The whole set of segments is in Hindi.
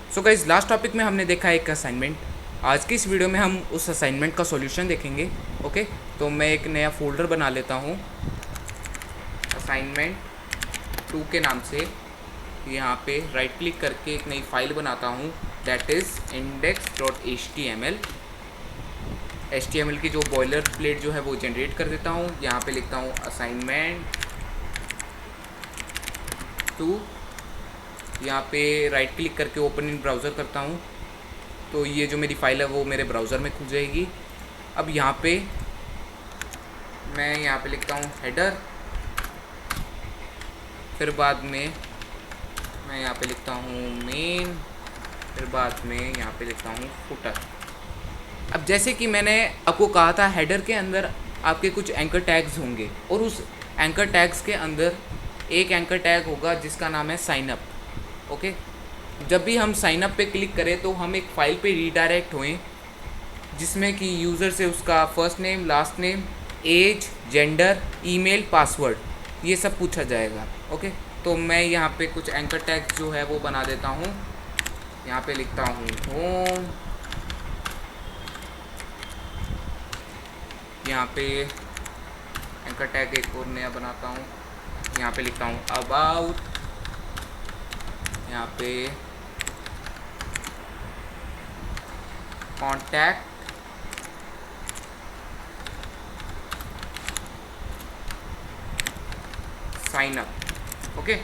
सो गाइस, लास्ट टॉपिक में हमने देखा एक असाइनमेंट। आज की इस वीडियो में हम उस असाइनमेंट का सॉल्यूशन देखेंगे। ओके, तो मैं एक नया फोल्डर बना लेता हूँ असाइनमेंट 2 के नाम से। यहाँ पे राइट क्लिक करके एक नई फाइल बनाता हूँ, दैट इज़ index.html। HTML की जो बॉयलर प्लेट जो है वो जनरेट कर देता हूँ। यहाँ पे लिखता हूँ असाइनमेंट 2। यहाँ पे राइट क्लिक करके ओपन इन ब्राउज़र करता हूँ, तो ये जो मेरी फ़ाइल है वो मेरे ब्राउज़र में खुल जाएगी। अब यहाँ पे मैं लिखता हूँ हेडर, फिर बाद में मैं यहाँ पे लिखता हूँ मेन, फिर बाद में यहाँ पे लिखता हूँ फुटर। अब जैसे कि मैंने आपको कहा था, हेडर के अंदर आपके कुछ एंकर टैग्स होंगे और उस एंकर टैग्स के अंदर एक एंकर टैग होगा जिसका नाम है साइन अप। ओके, जब भी हम साइन अप पे क्लिक करें तो हम एक फ़ाइल पे रीडायरेक्ट हुए जिसमें कि यूज़र से उसका first name, last name, age, gender, email, password ये सब पूछा जाएगा। ओके, तो मैं यहाँ पे कुछ एंकर टैग जो है वो बना देता हूँ। यहाँ पे लिखता हूँ होम, यहाँ पे एंकर टैग एक और नया बनाता हूँ, यहाँ पे लिखता हूँ अबाउट, यहाँ पे कॉन्टैक्ट, साइन अप। ओके,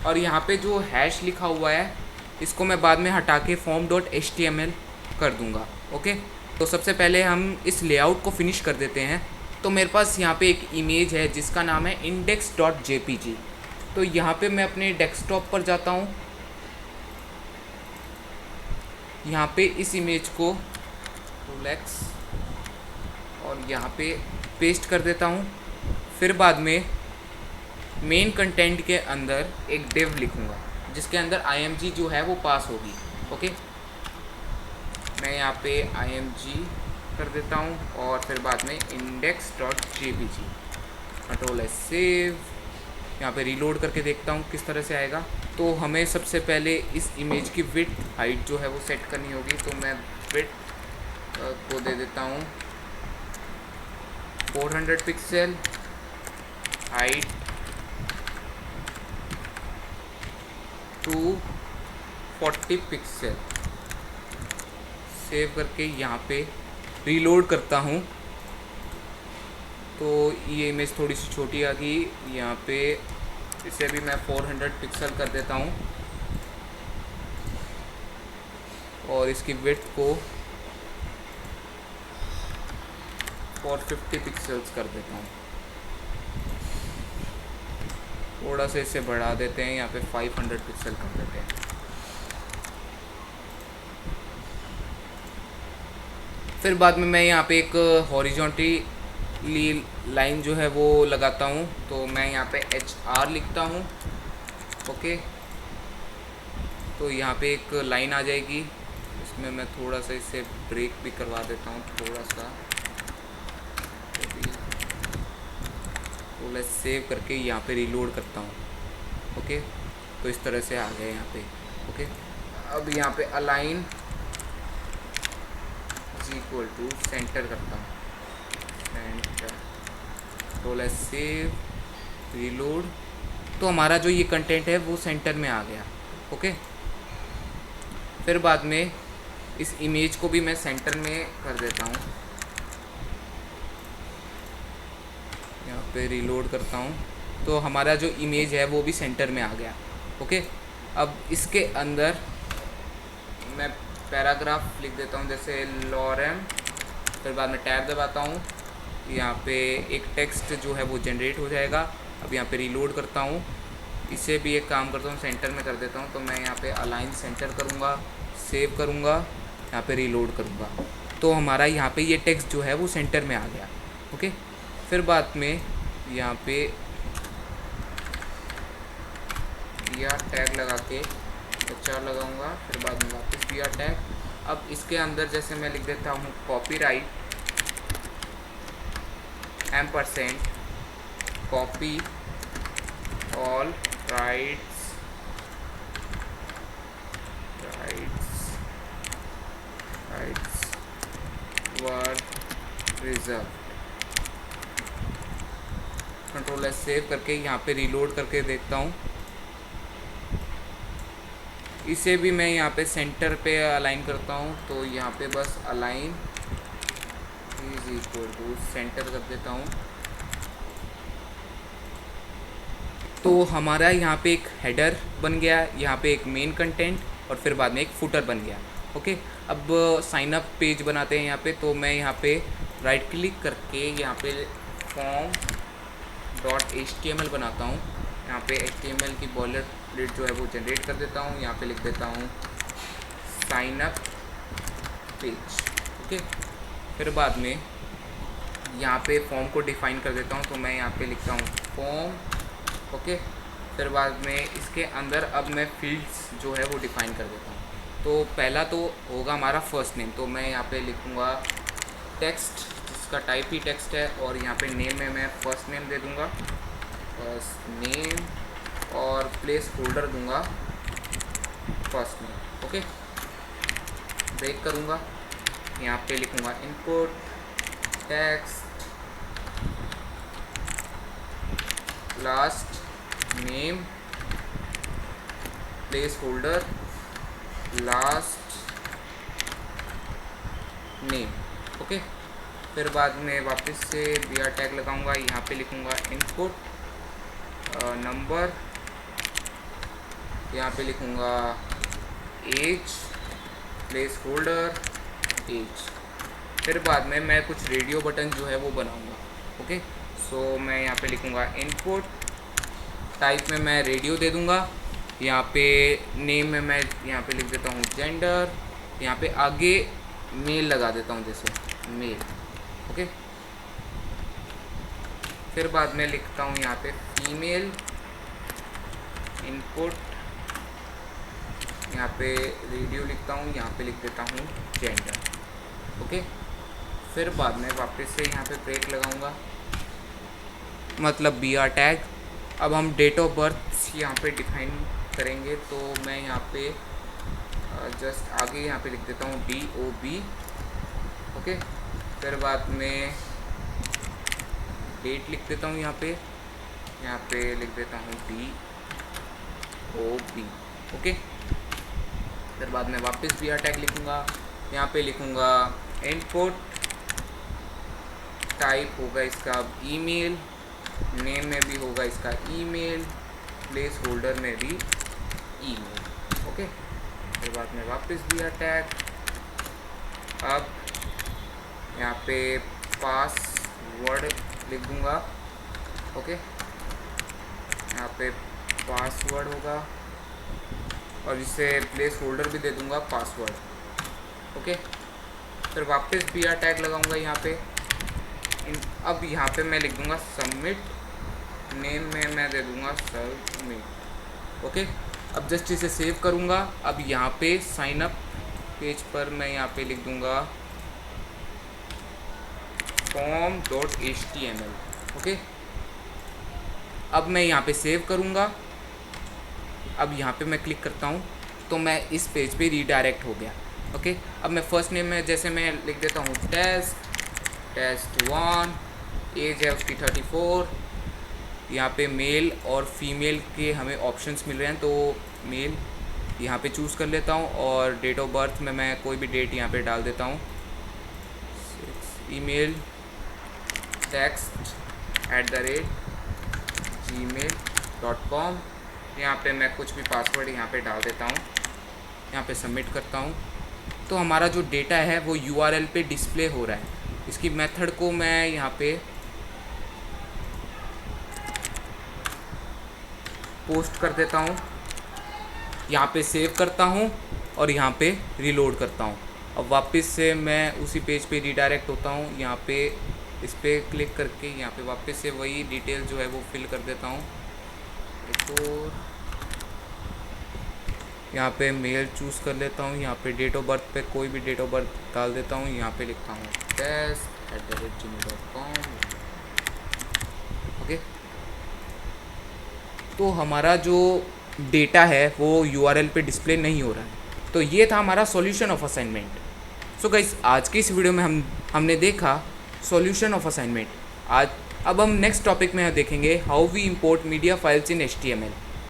और यहाँ पे जो हैश लिखा हुआ है इसको मैं बाद में हटा के form.html कर दूँगा। ओके, तो सबसे पहले हम इस लेआउट को फिनिश कर देते हैं। तो मेरे पास यहाँ पे एक इमेज है जिसका नाम है index.jpg। तो यहाँ पे मैं अपने डेस्कटॉप पर जाता हूँ, यहाँ पे इस इमेज को रोलेक्स और यहाँ पे पेस्ट कर देता हूँ। फिर बाद में मेन कंटेंट के अंदर एक डिव लिखूँगा जिसके अंदर img जो है वो पास होगी। ओके, मैं यहाँ पे img कर देता हूँ और फिर बाद में index.jpg, कंट्रोल एस सेव। यहाँ पे रीलोड करके देखता हूँ किस तरह से आएगा। तो हमें सबसे पहले इस इमेज की विड्थ हाइट जो है वो सेट करनी होगी, तो मैं विड्थ को दे देता हूँ 400 पिक्सल, हाइट 240 पिक्सल। सेव करके यहाँ पे रीलोड करता हूँ तो ये इमेज थोड़ी सी छोटी आ गई। यहाँ पे इसे भी मैं 400 पिक्सल कर देता हूँ और इसकी विड्थ को 450 पिक्सल्स कर देता हूँ। थोड़ा सा इसे बढ़ा देते हैं, यहाँ पे 500 पिक्सल कर देते हैं। फिर बाद में मैं यहाँ पे एक हॉरिजॉन्टली लाइन जो है वो लगाता हूँ, तो मैं यहाँ पे HR लिखता हूँ। ओके, तो यहाँ पे एक लाइन आ जाएगी, इसमें मैं थोड़ा सा इसे ब्रेक भी करवा देता हूँ, थोड़ा सेव करके यहाँ पे रीलोड करता हूँ। ओके, तो इस तरह से आ गया यहाँ पे। ओके, अब यहाँ पे अलाइन इक्वल टू सेंटर करता हूँ, सेंटर, थोड़ा सेव, रीलोड। तो हमारा जो ये कंटेंट है वो सेंटर में आ गया। ओके, फिर बाद में इस इमेज को भी मैं सेंटर में कर देता हूँ, यहाँ पे रीलोड करता हूँ तो हमारा जो इमेज है वो भी सेंटर में आ गया। ओके, अब इसके अंदर मैं पैराग्राफ लिख देता हूँ, जैसे लॉरेम, फिर बाद में टैब दबाता हूँ, यहाँ पे एक टेक्स्ट जो है वो जनरेट हो जाएगा। अब यहाँ पे रीलोड करता हूँ, इसे भी एक काम करता हूँ, सेंटर में कर देता हूँ। तो मैं यहाँ पे अलाइन सेंटर करूँगा, सेव करूँगा, यहाँ पे रीलोड करूँगा, तो हमारा यहाँ पे ये टेक्स्ट जो है वो सेंटर में आ गया। ओके, फिर बाद में यहाँ पे या टैग लगा के HR लगाऊंगा, फिर बाद में वापस भी टैग। अब इसके अंदर जैसे मैं लिख देता हूँ copyright %, copy all rights result. Control S save करके यहाँ पे रीलोड करके देखता हूँ। इसे भी मैं यहाँ पे सेंटर पे अलाइन करता हूँ, तो यहाँ पे बस align is equal to center कर देता हूँ। तो हमारा यहाँ पे एक हेडर बन गया, यहाँ पे एक मेन कंटेंट और फिर बाद में एक फुटर बन गया। ओके, अब साइन अप पेज बनाते हैं यहाँ पे। तो मैं यहाँ पे राइट क्लिक करके यहाँ पे फॉर्म डॉट HTML बनाता हूँ। यहाँ पे HTML की बॉयलर प्लेट जो है वो जनरेट कर देता हूँ। यहाँ पे लिख देता हूँ साइन अप पेज। ओके, फिर बाद में यहाँ पे फॉर्म को डिफ़ाइन कर देता हूँ। तो मैं यहाँ पे लिखता हूँ फॉर्म। ओके, फिर बाद में इसके अंदर अब मैं फील्ड्स जो है वो डिफ़ाइन कर देता हूँ। तो पहला तो होगा हमारा फर्स्ट नेम, तो मैं यहाँ पे लिखूँगा टेक्स्ट, जिसका टाइप ही टेक्स्ट है, और यहाँ पे नेम में मैं फर्स्ट नेम दे दूँगा, फर्स्ट नेम, और प्लेस होल्डर दूँगा फर्स्ट नेम। ओके, ब्रेक करूँगा, यहाँ पे लिखूँगा input text last name place holder last name. Okay, फिर बाद में वापस से BR टैग लगाऊंगा, यहाँ पे लिखूंगा इनपुट नंबर, यहाँ पे लिखूंगा एज प्लेस होल्डर एज। फिर बाद में मैं कुछ रेडियो बटन जो है वो बनाऊंगा। ओके, सो मैं यहाँ पे लिखूंगा इनपुट टाइप में मैं रेडियो दे दूंगा, यहाँ पे नेम में मैं यहाँ पे लिख देता हूँ जेंडर, यहाँ पे आगे मेल लगा देता हूँ, जैसे मेल। ओके, फिर बाद में लिखता हूँ यहाँ पे फीमेल इनपुट, यहाँ पे रेडियो लिखता हूँ, यहाँ पे लिख देता हूँ जेंडर। ओके, फिर बाद में वापस से यहाँ पे ब्रेक लगाऊंगा, मतलब BR टैग। अब हम डेट ऑफ बर्थ यहाँ पे डिफाइन करेंगे, तो मैं यहाँ पे जस्ट आगे यहाँ पे लिख देता हूँ DOB। ओके, फिर बाद में डेट लिख देता हूँ, यहाँ पे लिख देता हूँ DOB। ओके, फिर बाद में वापस BR टैग लिखूँगा, यहाँ पे लिखूँगा इनपुट टाइप होगा इसका ईमेल, नेम में भी होगा इसका ईमेल, प्लेस होल्डर में भी ईमेल। ओके, फिर बाद में वापस BR टैग। अब यहाँ पे पासवर्ड लिख दूँगा। ओके, यहाँ पे पासवर्ड होगा और इसे प्लेस होल्डर भी दे दूँगा पासवर्ड। ओके, फिर वापस BR टैग लगाऊँगा यहाँ पे। अब यहाँ पे मैं लिख दूँगा सबमिट, नेम में मैं दे दूँगा सबमिट। ओके, अब जस्ट इसे सेव करूँगा। अब यहाँ पे साइन अप पेज पर मैं यहाँ पे लिख दूँगा फॉर्म डॉट HTML। ओके, अब मैं यहाँ पे सेव करूँगा। अब यहाँ पे मैं क्लिक करता हूँ तो मैं इस पेज पे रीडायरेक्ट हो गया। ओके, अब मैं फर्स्ट नेम में जैसे मैं लिख देता हूँ टेस्ट 1, एज है उसकी 34, यहाँ पे मेल और फीमेल के हमें ऑप्शंस मिल रहे हैं, तो मेल यहाँ पे चूज़ कर लेता हूँ, और डेट ऑफ बर्थ में मैं कोई भी डेट यहाँ पे डाल देता हूँ। ईमेल text@gmail.com, यहाँ पे मैं कुछ भी पासवर्ड यहाँ पे डाल देता हूँ, यहाँ पे सबमिट करता हूँ। तो हमारा जो डेटा है वो URL पे डिस्प्ले हो रहा है। इसकी मेथड को मैं यहाँ पे पोस्ट कर देता हूँ, यहाँ पे सेव करता हूँ और यहाँ पे रीलोड करता हूँ। अब वापस से मैं उसी पेज पे रीडायरेक्ट होता हूँ, यहाँ पे इस पर क्लिक करके यहाँ पे वापस से वही डिटेल जो है वो फिल कर देता हूँ। और यहाँ पे मेल चूज़ कर लेता हूँ, यहाँ पे डेट ऑफ बर्थ पे कोई भी डेट ऑफ बर्थ डाल देता हूँ, यहाँ पे लिखता हूँ test@gmail.com। ओके, तो हमारा जो डेटा है वो URL पे डिस्प्ले नहीं हो रहा है। तो ये था हमारा solution of assignment. So guys, आज की इस वीडियो में हमने देखा सॉल्यूशन ऑफ असाइनमेंट। आज अब हम नेक्स्ट टॉपिक में देखेंगे how we import media files in HTML।